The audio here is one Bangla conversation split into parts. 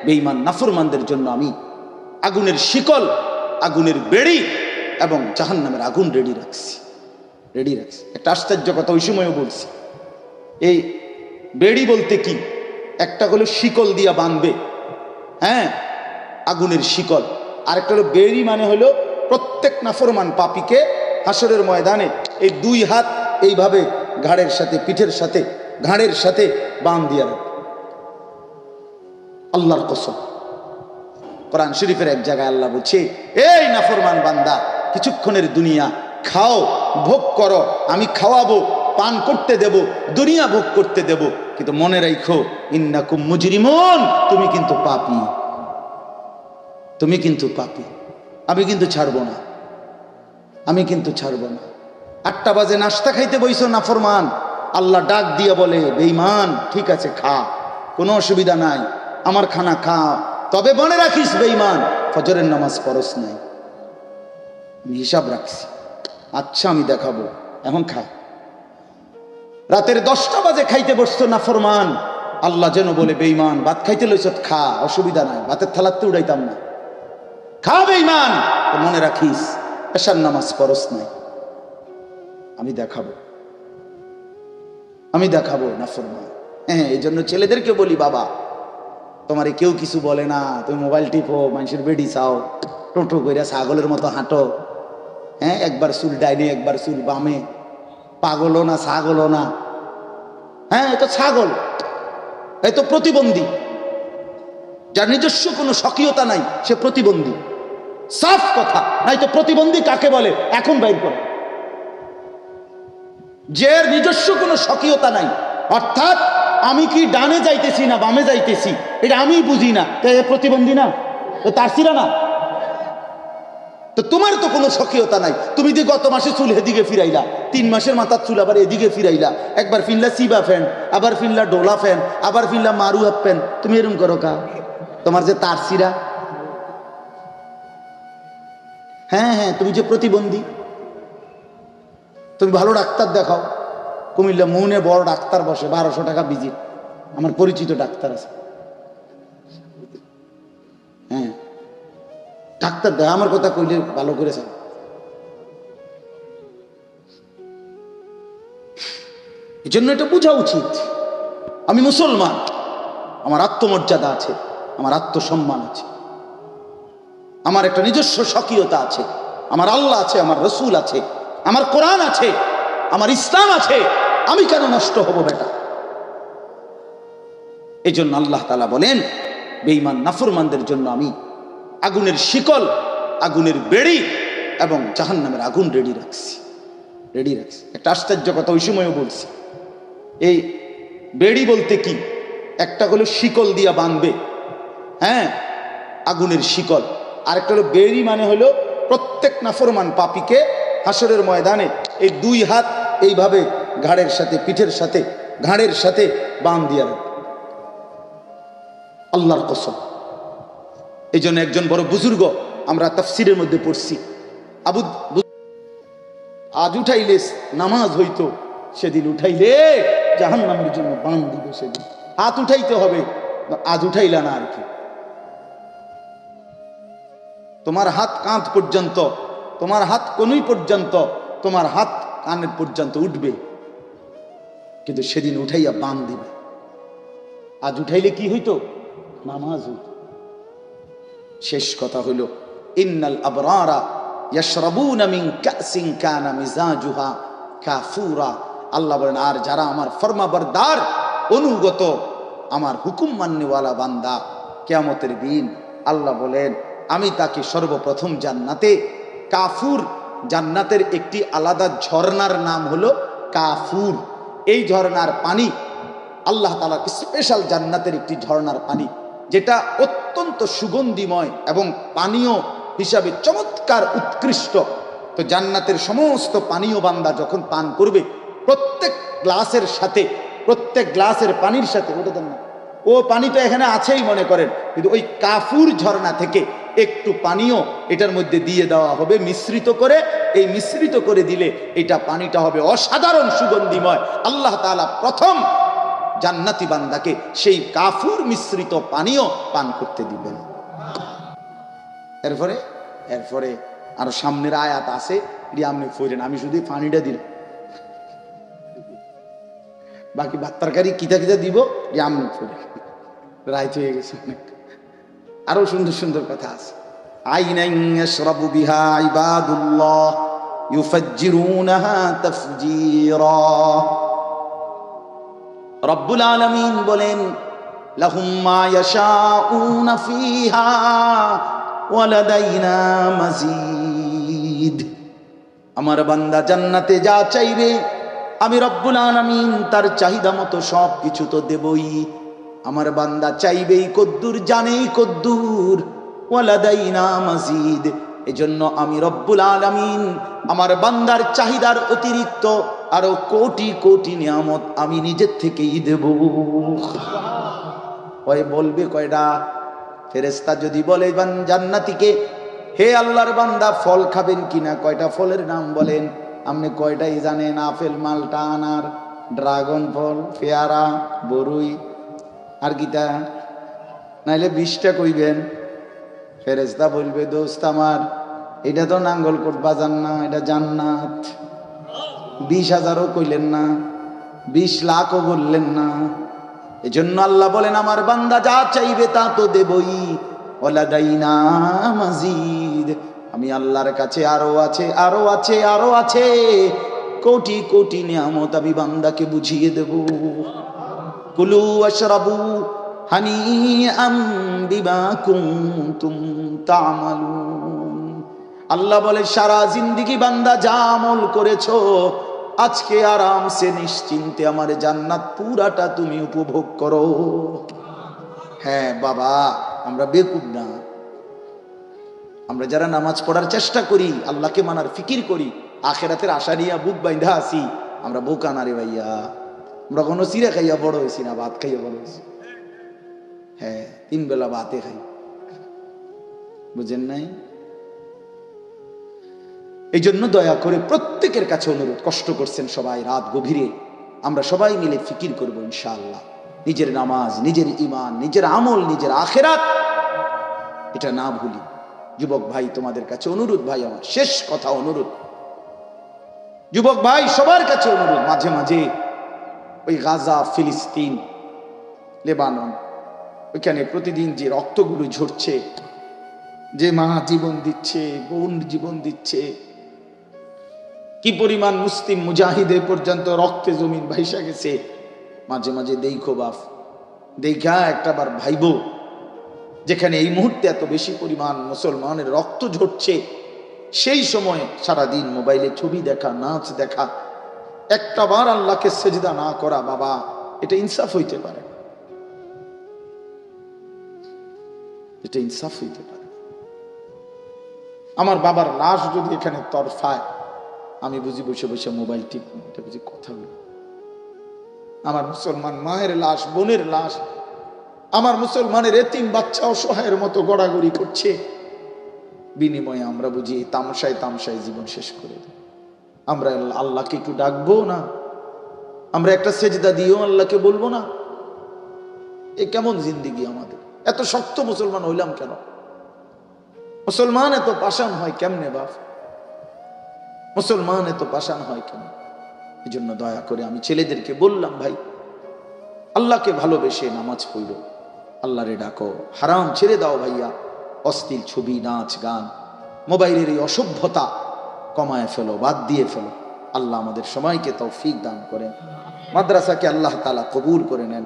বেঈমান নাফরমানদের জন্য আমি আগুনের শিকল, আগুনের বেড়ি এবং জাহান্নামের আগুন রেডি রাখছি। একটা আশ্চর্য কথা ওই সময়ও বলছি। এই বেড়ি বলতে কি, একটা হলো শিকল দিয়া বাঁধবে, হ্যাঁ, আগুনের শিকল। আরেকটা হলো বেড়ি, মানে হলো প্রত্যেক নাফরমান পাপীকে হাসরের ময়দানে এই দুই হাত এইভাবে ঘাড়ের সাথে, পিঠের সাথে, ঘাড়ের সাথে বাঁধ দিয়া রাখবে। আল্লাহর কসম, কোরআন শরীফের এক জায়গায় আল্লাহ বলছে, এই নাফরমান বান্দা, কিছুক্ষণের দুনিয়া খাও, ভোগ করো, আমি খাওয়াবো, পান করতে দেব, দুনিয়া ভোগ করতে দেব, কিন্তু মনে রাখো ইন্নাকুম মুজরিমুন, তুমি কিন্তু পাপী, তুমি কিন্তু পাপী, আমি কিন্তু ছাড়বো না, আমি কিন্তু ছাড়বো না। 8টা বাজে নাস্তা খাইতে বইছো নাফরমান, আল্লাহ ডাক দিয়ে বলে, বেঈমান ঠিক আছে খা, কোনো অসুবিধা নাই, আমার খানা খা, তবে মনে রাখিস বেঈমান ফজরের নামাজ পড়স নাই। আমি হিসাব রাখছি, আচ্ছা আমি দেখাবো, এখন খা। রাতের 10টা বাজে খাইতে বসতো নাফরমান, আল্লাহ যেন বলে, বেঈমান ভাত খাইতে লইছ, খা, অসুবিধা নাই, ভাতের থালাতে উড়াইতাম না, খা বেঈমান, মনে রাখিস এশার নামাজ পড়স নাই, আমি দেখাবো, আমি দেখাবো নাফরমান। হ্যাঁ, এই জন্য ছেলেদেরকে বলি, বাবা তোমারে কেউ কিছু বলে না, তুমি মোবাইল টিপো, মানুষের বেডি চাও, টোটো করে ছাগলের মতো হাঁটো, হ্যাঁ, একবার চুল ডাইনে একবার চুল বামে, পাগলও না ছাগলও না, হ্যাঁ এ তো ছাগল, এ তো প্রতিবন্ধী, যার নিজস্ব কোনো স্বকীয়তা নাই সে প্রতিবন্ধী, সাফ কথা। নাই তো প্রতিবন্ধী কাকে বলে এখন বাইর করে, যে নিজস্ব কোনো স্বকীয়তা নাই, অর্থাৎ আমি কি ডানে যাইতেছি না বামে যাইতেছি এটা আমি বুঝি না, তাই প্রতিবন্ধী না, তো তারসিরা না, তো তোমার তো কোনো স্বকীয়তা নাই। তুমি যে গত মাসে চুল এদিকে ফিরাইলা, 3 মাসের মাথার চুল আবার এদিকে ফিরাইলা, একবার ফিনলা সিবা ফ্যান, আবার ফিনলা ডোলা ফ্যান, আবার ফিনলা মারু হাফ প্যান, তুমি এরকম করো কা? তোমার যে তারসিরা, হ্যাঁ হ্যাঁ, তুমি যে প্রতিবন্ধী, তুমি ভালো ডাক্তার দেখাও, কুমিল্লা মৌনে বড় ডাক্তার বসে, 1200 টাকা ভিজিট, আমার পরিচিত ডাক্তার আছে, হ্যাঁ ডাক্তার দেয়, আমার কথা কইলে ভালো করে চাও। এই জন্য এটা বোঝা উচিত, আমি মুসলমান, আমার আত্মমর্যাদা আছে, আমার আত্মসম্মান আছে, আমার একটা নিজস্ব স্বকীয়তা আছে, আমার আল্লাহ আছে, আমার রসুল আছে, আমার কোরআন আছে, আমার ইসলাম আছে, আমি কেন নষ্ট হব বেটা? এই জন্য আল্লাহ তাআলা বলেন, বেঈমান নাফরমানদের জন্য আমি আগুনের শিকল, আগুনের বেড়ি এবং জাহান্নামের আগুন রেডি রাখছি। একটা আশ্চর্য কথা ওই সময়ও বলছি। এই বেড়ি বলতে কি, একটা হলো শিকল দিয়া বাঁধবে, হ্যাঁ, আগুনের শিকল। আরেকটা হলো বেড়ি, মানে হলো প্রত্যেক নাফরমান পাপীকে হাসরের ময়দানে এই দুই হাত এইভাবে ঘাড়ের সাথে, পিঠের সাথে, ঘাড়ের সাথে বাঁধ দিয়া রাখবে। আল্লাহর কসম। এই জন্য একজন বড় বুজুর্গ, আমরা তাফসিরের মধ্যে পড়ছি, আজ উঠাইলে নামাজ হইতো, সেদিন উঠাইলে জাহান্নামের জন্য বাঁধ দিবে, সেদিন হাত উঠাইতে হবে, আজ উঠাইলা না আর কি। তোমার হাত কাঁধ পর্যন্ত, তোমার হাত কনুই পর্যন্ত, তোমার হাত কানের পর্যন্ত উঠবে, কিন্তু সেদিন উঠাইয়া বাঁধ দিবে। আজ উঠাইলে কি হইতো? নামাজ হইতো। শেষ কথা হইল, ইন্নাল আবরারা ইয়াশরাবুনা মিন কাসিন কানা মিজাজুহা কাফুরা। আল্লাহ বলেন, আর যারা আমার ফরমাবরদার, অনুগত, আমার হুকুম মাননেওয়ালা বান্দা, কিয়ামতের দিন আল্লাহ বলেন আমি তাকে সর্বপ্রথম জান্নাতে, কাফুর, জান্নাতের একটি আলাদা ঝর্ণার নাম হলো কাফুর। এই ঝর্ণার পানি আল্লাহ তাআলার স্পেশাল জান্নাতের একটি ঝর্ণার পানি, যেটা অত্যন্ত সুগন্ধিময় এবং পানীয় হিসাবে চমৎকার উৎকৃষ্ট। তো জান্নাতের সমস্ত পানীয় বান্দা যখন পান করবে, প্রত্যেক গ্লাসের সাথে, প্রত্যেক গ্লাসের পানির সাথে, ওটা দেন না, ও পানি তো এখানে আছেই মনে করেন, কিন্তু ওই কাফুর ঝর্ণা থেকে একটু পানীয় এটার মধ্যে দিয়ে দেওয়া হবে মিশ্রিত করে। এই মিশ্রিত করে দিলে এটা পানিটা হবে অসাধারণ সুগন্ধিময়। আল্লাহ তাআলা প্রথম জান্নাতি বান্দাকে সেই কাফুর মিশ্রিত পানীয় পান করতে দিবেন। এরপরে এরপরে আরো সামনের আয়াত আছে, আপনি ফইরেন, আমি শুধু পানিটা দিলাম, বাকি ভাত তরকারি কিতা কিতা দিব আপনি ফইরেন। রাইত হয়ে গেছে অনেক, আরো সুন্দর সুন্দর কথা আছে। আইনান ইয়াশরাবু বিহা ইবাদুল্লাহ ইউফাজ্জিরুনাহা তাফজীরা। রব্বুল আলামিন বলেন, লাহুম মা ইয়াশাউনা ফিহা ওয়া লাদাইনা মাজিদ। আমার বান্দা জান্নাতে যা চাইবে আমি রব্বুল আলামিন তার চাহিদা মতো সব কিছু তো দেবই। আমার বান্দা চাইবেই কদ্দুর, জানেই কদ্দুর। ওয়া লাদাইনা মাজিদ, এজন্য আমি রব্বুল আলামিন আমার বান্দার চাহিদার অতিরিক্ত আরো কোটি কোটি নিয়ামত আমি নিজের থেকেই দেব। ওই বলবে কয়টা? ফেরেশতা যদি বলে জান্নাতীকে, হে আল্লাহর বান্দা ফল খাবেন কিনা, কয়টা ফলের নাম বলেন। আপনি কয়টাই জানেন? আপেল, মালটা, আনার, ড্রাগন ফল, পেয়ারা, বরুই, আর গীতা, নাইলে 20টা কইবেন। ফেরেশতা বলবে, দোস্ত আমার, এটা তো নাঙ্গলকোট বাজার না, এটা জান্নাত। 20,000ও কইলেন না, 20 লাখও বললেন না। এজন্য আল্লাহ বলেন, আমার বান্দা যা চাইবে তা তো দেবই। ওয়ালাদাইনা মাজিদ, আমি আল্লাহর কাছে আরো আছে, আরো আছে, আরো আছে, কোটি কোটি নিয়ামত আমি বান্দাকে বুঝিয়ে দেব। কুলু ওয়াশরাবু হানিআম বিমা কুনতুম তা'মালুন। আল্লাহ বলে, সারা জিন্দেগি বান্দা যা আমল করেছো, আজকে আরামসে নিশ্চিন্তে আমার জান্নাত পুরাটা তুমি উপভোগ করো। হ্যাঁ বাবা, আমরা বেকুব না। আমরা যারা নামাজ পড়ার চেষ্টা করি, আল্লাহকে মানার ফিকির করি, আখেরাতের আশা নিয়ে বুক বাইন্ধা আসি, আমরা বোকা না রে ভাইয়া। আমরা কোনো চিরা খাইয়া বড় হয়েছি না, ভাত খাইয়া বড় হয়েছি। হ্যাঁ, 3 বেলা ভাতে খাই, বুঝেন নাই? এই জন্য দয়া করে প্রত্যেকের কাছে অনুরোধ, কষ্ট করছেন সবাই রাত গভীরে, আমরা সবাই মিলে ফিকির করবো ইনশাআল্লাহ। নিজের নামাজ, নিজের ঈমান, নিজের আমল, নিজের আখেরাত, এটা না ভুলি। যুবক ভাই, তোমাদের কাছে অনুরোধ, ভাই আমার শেষ কথা অনুরোধ, যুবক ভাই সবার কাছে অনুরোধ, মাঝে মাঝে ওই গাজা, ফিলিস্তিন, লেবানন, ওইখানে প্রতিদিন যে রক্তগুলো ঝরছে, যে মা জীবন দিচ্ছে, বোন জীবন দিচ্ছে, কি পরিমাণ মুসলিম মুজাহিদে পর্যন্ত রক্তে জমিন ভাইসা গেছে, মাঝে মাঝে দেখো বাপ, দেখা একটাবার ভাইবো, যেখানে এই মুহূর্তে এত বেশি পরিমাণ মুসলমানের রক্ত ঝরছে, সেই সময় সারাদিন মোবাইলে ছবি দেখা, নাচ দেখা, একটাবার আল্লাহকে সেজদা না করা, বাবা এটা ইনসাফ হইতে পারে? এটা ইনসাফ হইতে পারে? আমার বাবার লাশ যদি এখানে তরফায়, আমি বুঝি বসে বসে মোবাইল টিপ, এটা বুঝি কথা বলি। আমার মুসলমান মায়ের লাশ, বোনের লাশ, আমার মুসলমানের এতিম বাচ্চা অসহায়ের মতো গড়াগড়ি করছে, বিনিময়ে আমরা বুঝি তামসায় তামসায় জীবন শেষ করে দেব। আমরা আল্লাহকে একটু ডাকবো না? আমরা একটা সেজদা দিয়েও আল্লাহকে বলবো না? এ কেমন জিন্দেগি আমাদের? এত শক্ত মুসলমান হইলাম কেন? মুসলমান এত পাষাণ হয় কেমনে বাপ? মুসলমান এত পাষাণ হয় কেন? এই জন্য দয়া করে আমি ছেলেদেরকে বললাম, ভাই আল্লাহকে ভালোবেসে নামাজ পড়ো, আল্লাহরে ডাকো, হারাম ছেড়ে দাও ভাইয়া, অশ্লীল ছবি, নাচ, গান, মোবাইলের এই অসভ্যতা কমায় ফেলো, বাদ দিয়ে ফেলো। আল্লাহ আমাদের সবাইকে তৌফিক দান করেন। মাদ্রাসাকে আল্লাহ তাআলা কবুল করে নেন।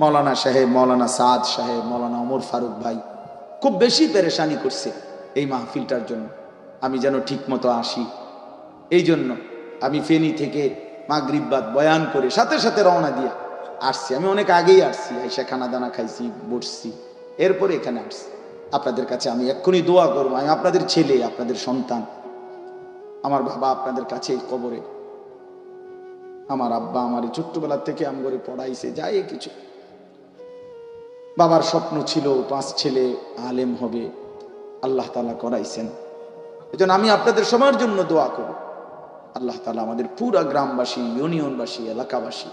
মৌলানা সাহেব, মৌলানা সাদ সাহেব, মৌলানা ওমর ফারুক ভাই খুব বেশি পেরেশানি করছে এই মাহফিলটার জন্য, আমি যেন ঠিক মতো আসি। এই জন্য আমি ফেনী থেকে মাগরিব বাদ বয়ান করে সাথে সাথে রওনা দিয়ে আসছি। আমি অনেক আগেই আসছি, আইসা খানা দানা খাইছি, বসছি, এরপরে এখানে আসছি। আপনাদের কাছে আমি এক্ষুনি দোয়া করবো, আমি আপনাদের ছেলে, আপনাদের সন্তান। আমার বাবা আপনাদের কাছে কবরে, আমার আব্বা আমার ছোট্টবেলা থেকে আমগরে পড়াইছে, যাই কিছু। বাবার স্বপ্ন ছিল 5 ছেলে আলেম হবে, আল্লাহ তাআলা করাইছেন। এজন্য আমি আপনাদের সবার জন্য দোয়া করব, আল্লাহ তাআলা আমাদের পুরা গ্রামবাসী, ইউনিয়নবাসী, এলাকাবাসী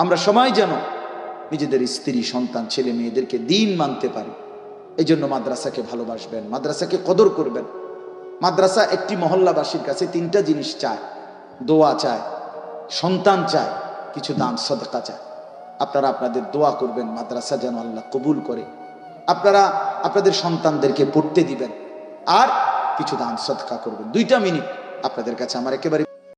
আমরা সবাই যেন নিজেদের স্ত্রী সন্তান ছেলে মেয়েদেরকে দিন মানতে পারি। এই জন্য মাদ্রাসাকে ভালোবাসবেন, মাদ্রাসাকে কদর করবেন। মাদ্রাসা একটি মহল্লাবাসীর কাছে তিনটা জিনিস চায়: দোয়া চায়, সন্তান চায়, কিছু দান সদকা চায়। আপনারা আপনাদের দোয়া করবেন মাদ্রাসা যেন আল্লাহ কবুল করে। আপনারা আপনাদের সন্তানদেরকে পড়তে দিবেন আর কিছু দান সদকা করবেন। 2 মিনিট আপনাদের কাছে আমার একেবারে